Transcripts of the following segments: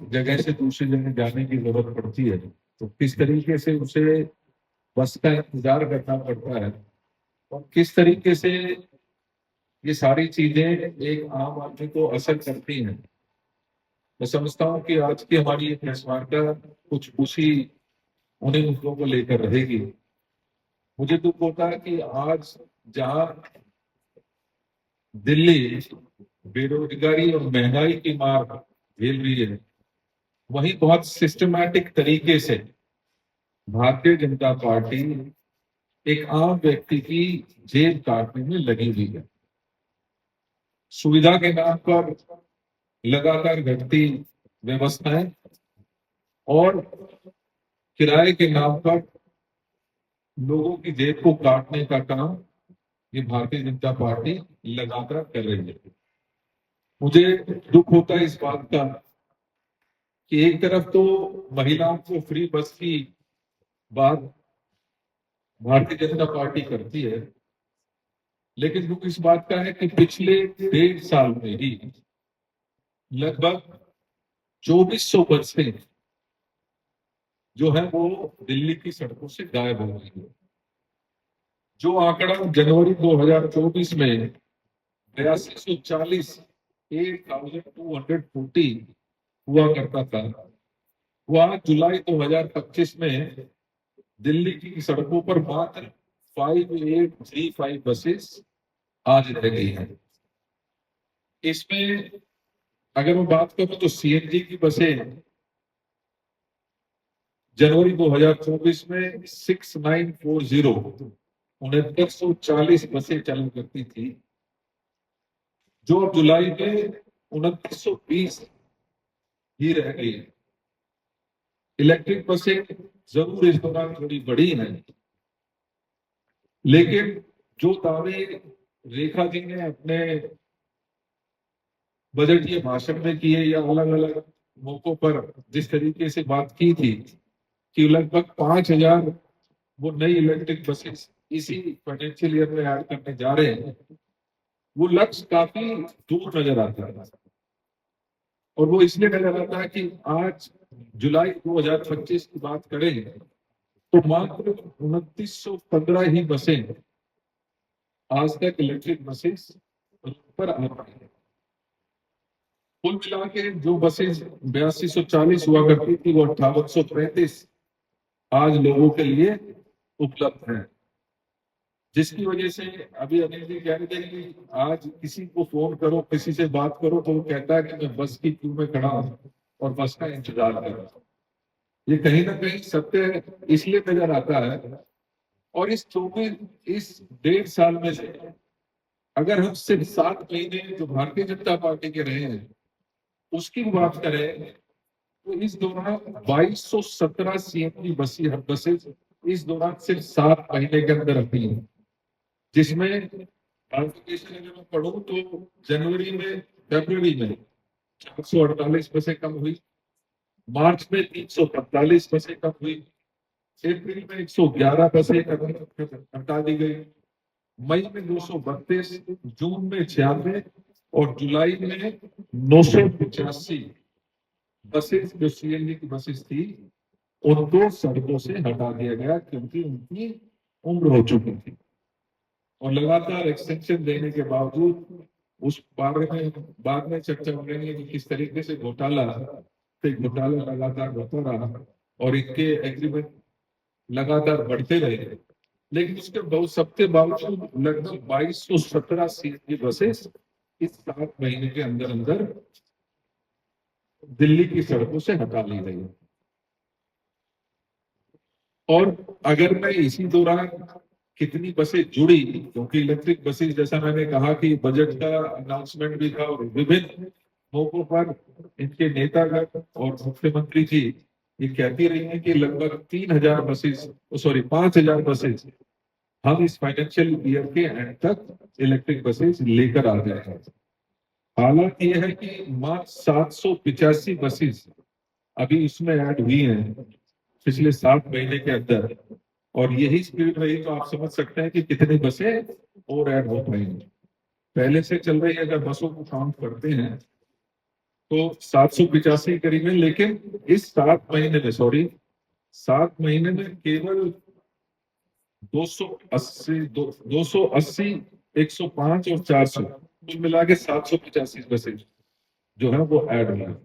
जगह से दूसरी जगह जाने की जरूरत पड़ती है, तो किस तरीके से उसे बस का इंतजार करना पड़ता है और किस तरीके से ये सारी चीजें एक आम आदमी को असर करती हैं। मैं समझता हूँ कि आज की हमारी ये प्रेस वार्ता कुछ उसी उन्हीं मुद्दों को लेकर रहेगी। मुझे दुख होता है कि आज जहां दिल्ली बेरोजगारी और महंगाई की मार झेल रही है, वहीं बहुत सिस्टमैटिक तरीके से भारतीय जनता पार्टी एक आम व्यक्ति की जेब काटने में लगी हुई है। सुविधा के नाम पर लगातार घटती व्यवस्थाएं और किराए के नाम पर लोगों की जेब को काटने का काम ये भारतीय जनता पार्टी लगातार कर रही है। मुझे दुख होता है इस बात का कि एक तरफ तो महिलाओं को फ्री बस की बात भारतीय जनता पार्टी करती है, लेकिन दुख इस बात का है कि पिछले 1.5 साल में ही लगभग 2400 बसें जो है वो दिल्ली की सड़कों से गायब हो गई है। जो आंकड़ा जनवरी 2024 में 8240 8240 हुआ करता था, वह जुलाई 2025 में दिल्ली की सड़कों पर मात्र 5835 बसेस आज रह गई हैं। इसमें अगर मैं बात करूं तो सीएनजी की बसें जनवरी 2024 में 6940 6940 बसें चला करती थी, जो अब जुलाई में 2920 ही रह गई। इलेक्ट्रिक बसें जरूर इस दौरान थोड़ी बढ़ी हैं, लेकिन जो दावे रेखा जी ने अपने बजटीय भाषण में किए या अलग अलग मौकों पर जिस तरीके से बात की थी कि लगभग 5000 वो नई इलेक्ट्रिक बसेस इसी फाइनेंशियल ईयर में ऐड करने जा रहे हैं, वो लक्ष्य काफी दूर नजर आता है। और वो इसलिए नजर आता है कि आज जुलाई 2025 की बात करें तो मात्र 2915 ही बसें आज तक इलेक्ट्रिक बसेस पर आ पाई है। कुल मिला के जो बसेस 8240 हुआ करती थी वो 5835 आज लोगों के लिए उपलब्ध है, जिसकी वजह से अभी अनिल जी कह रहे थे कि आज किसी को फोन करो, किसी से बात करो तो वो कहता है कि मैं बस की क्यू में खड़ा हूं और बस का इंतजार कर रहा हूं। ये कहीं ना कहीं सत्य इसलिए नजर आता है। और इस 1.5 साल में से अगर हम सिर्फ 7 महीने जो भारतीय जनता पार्टी के रहे हैं उसकी बात करें तो इस दौरान 2217 सीएनजी बसेस इस दौरान सिर्फ 7 महीने के अंदर रखी है, जिसमें क्लासिफिकेशन अगर मैं पढ़ूं तो फरवरी में 448 बसें कम हुई, मार्च में 345 बसें कम हुई, अप्रैल में 111 बसें हटा दी गई, मई में 232, जून में 96 और जुलाई में 985 बसेस जो सीएनजी की बसेस थी उनको सड़कों से हटा दिया गया क्योंकि उनकी उम्र हो चुकी थी। और लगातार एक्सटेंशन देने के बावजूद उस बारे में बाद में चर्चा हो रही है कि किस तरीके से घोटाला लगातार होता रहा और इनके एग्रीमेंट लगातार बढ़ते रहे, लेकिन उसके बहुत सबके बावजूद लगभग 2217 सीएनजी बसेस इस 7 महीने के अंदर अंदर दिल्ली की सड़कों से हटा ली गई। और अगर मैं इसी दौरान कितनी बसें जुड़ी, क्योंकि इलेक्ट्रिक बसेस जैसा मैंने कहा कि बजट का अनाउंसमेंट भी था और विभिन्न मौकों पर इनके नेतागण और मुख्यमंत्री जी ये कहती रही है कि लगभग 3000 बसेस 5000 बसेस हम इस फाइनेंशियल ईयर के एंड तक इलेक्ट्रिक बसेस लेकर आ जाए। हालात यह है कि मात्र 785 बसेस अभी इसमें ऐड हुई हैं पिछले 7 महीने के अंदर, और यही स्पीड रही तो आप समझ सकते हैं कि कितनी बसें और ऐड हो पाएंगी। पहले से चल रही अगर बसों को काउंट करते हैं तो 785 करीब है, लेकिन इस 7 महीने में, सॉरी 7 महीने में केवल 280, 280, 105 और 400 कुल मिला के 785 बसेज जो है वो ऐड हुआ है।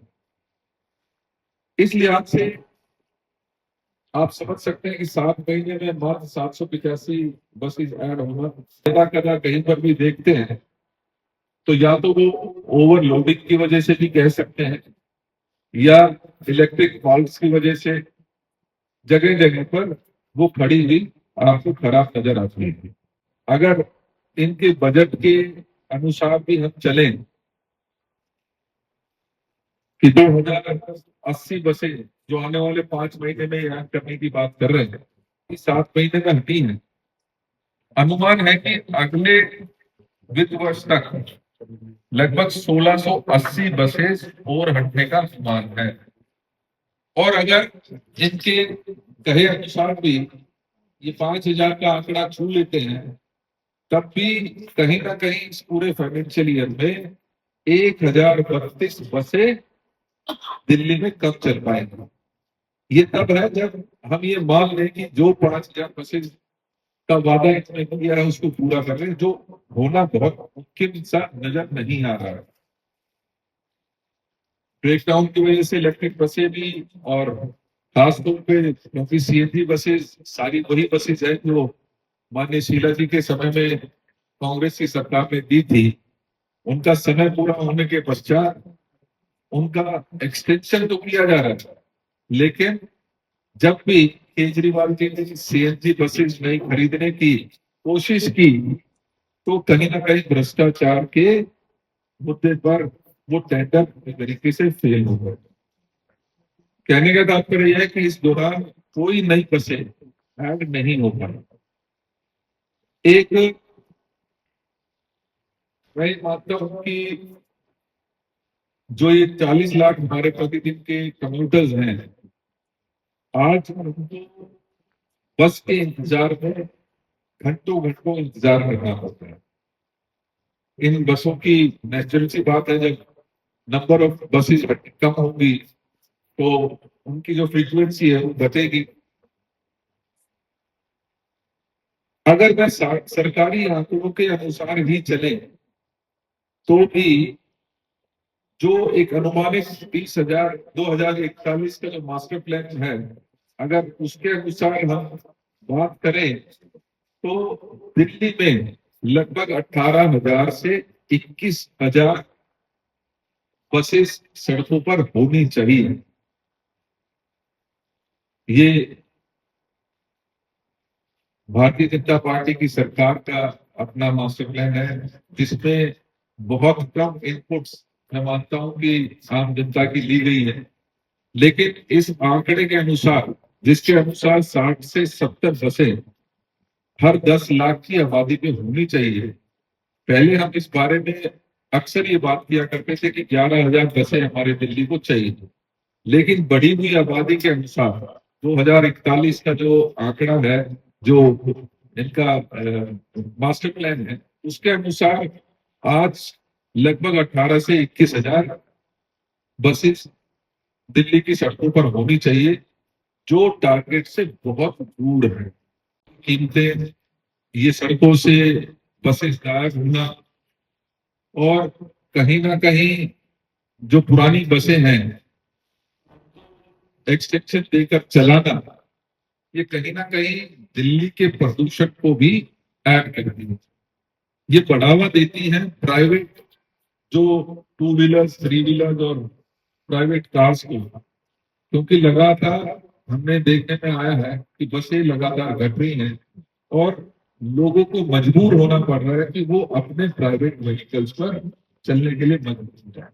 इस लिहाज से आप समझ सकते हैं कि 7 महीने में मात्र 785 बसेज ऐड होना, कदा कदा कहीं पर भी देखते हैं तो या तो वो ओवरलोडिंग की वजह से भी कह सकते हैं, या इलेक्ट्रिक फॉल्ट्स की वजह से जगह जगह पर वो खड़ी हुई आपको खराब नजर आती है। अगर इनके बजट के अनुसार भी हम चलें कि 2080 बसें जो आने वाले 5 महीने में ऐड करने की बात कर रहे हैं, कि 7 महीने में हटी है, अनुमान है कि अगले वित्त वर्ष तक लगभग 1680 बसेस और हटने का अनुमान है। और अगर इनके कहे अनुसार भी ये 5000 का आंकड़ा छू लेते हैं, तब भी कहीं ना कहीं इस पूरे फाइनेंशियल ईयर में 1032 बसें दिल्ली में कम चल पाएंगी। ये तब है जब हम ये मान लें कि जो 5000 बसेज का वादा इसमें किया है उसको पूरा कर रहे हैं, जो होना बहुत मुमकिन सा नजर नहीं आ रहा है। ब्रेकडाउन की वजह से इलेक्ट्रिक बसें भी, और खासतौर पे क्योंकि सीएनजी बसेस सारी वही बसेस है जो माननीय शीला जी के समय में कांग्रेस की सरकार ने दी थी, उनका समय पूरा होने के पश्चात उनका एक्सटेंशन तो किया जा रहा था, लेकिन जब भी केजरीवाल जी ने सीएनजी बसेस नहीं खरीदने की कोशिश की तो कहीं ना कहीं भ्रष्टाचार के मुद्दे पर वो टेंडर तरीके से फेल हो गए। कहने का तात्पर्य यह है कि इस दौरान कोई नई बसें ऐड नहीं हो पाई। एक मैं मानता हूं कि जो ये 40 लाख हमारे प्रतिदिन के कम्यूटर्स हैं, आज उनको बस के इंतजार में घंटों घंटों इंतजार करना पड़ता है। इन बसों की नेचुरल सी बात है, जब नंबर ऑफ बसेस कम होगी तो उनकी जो फ्रीक्वेंसी है वो घटेगी। अगर मैं सरकारी आंकड़ों के अनुसार भी चले तो भी जो एक अनुमानित 20,000 2041 का जो मास्टर प्लान है, अगर उसके अनुसार हम बात करें तो दिल्ली में लगभग 18,000 से 21,000 बसेस सड़कों पर होनी चाहिए। ये भारतीय जनता पार्टी की सरकार का अपना मास्टर प्लान है, जिसमें बहुत कम इनपुट्स मैं मानता हूं कि आम जनता की ली गई है, लेकिन इस आंकड़े के अनुसार, जिसके अनुसार 60 से 70 बसें हर 10 लाख की आबादी में होनी चाहिए, पहले हम इस बारे में अक्सर ये बात किया करते थे कि 11,000 बसें हमारे दिल्ली को चाहिए, लेकिन बढ़ी हुई आबादी के अनुसार 2041 का जो आंकड़ा है, जो इनका मास्टर प्लान है, उसके अनुसार आज लगभग 18 से 21,000 बसेस दिल्ली की सड़कों पर होनी चाहिए, जो टारगेट से बहुत दूर है। कीमतें, ये सड़कों से बसेस गायब होना, और कहीं ना कहीं जो पुरानी बसें हैं एक्सटेंशन देकर चलाना, ये कहीं ना कहीं दिल्ली के प्रदूषण को भी ऐड करती है। ये बढ़ावा देती है प्राइवेट जो 2 व्हीलर्स, 3 व्हीलर्स और प्राइवेट कार्स को, क्योंकि लगातार हमने देखने में आया है कि बसें लगातार घट रही हैं और लोगों को मजबूर होना पड़ रहा है कि वो अपने प्राइवेट व्हीकल्स पर चलने के लिए मजबूर हो जाए।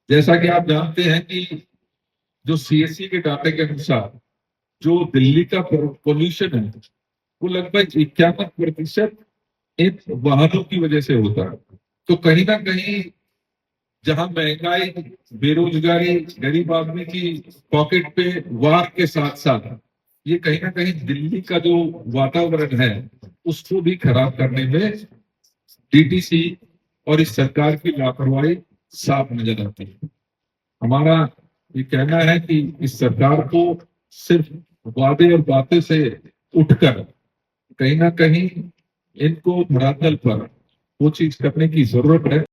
जैसा कि आप जानते हैं कि जो सीएससी के डाटा के अनुसार जो दिल्ली का पोल्यूशन है वो लगभग 51% इन वाहनों की वजह से होता है। तो कहीं ना कहीं जहां महंगाई, बेरोजगारी, गरीब आदमी की पॉकेट पे वार के साथ साथ ये कहीं ना कहीं दिल्ली का जो वातावरण है उसको भी खराब करने में डीटीसी और इस सरकार की लापरवाही साफ नजर आती है। हमारा ये कहना है कि इस सरकार को सिर्फ वादे और बातें से उठकर कहीं ना कहीं इनको धरातल पर वो चीज करने की जरूरत है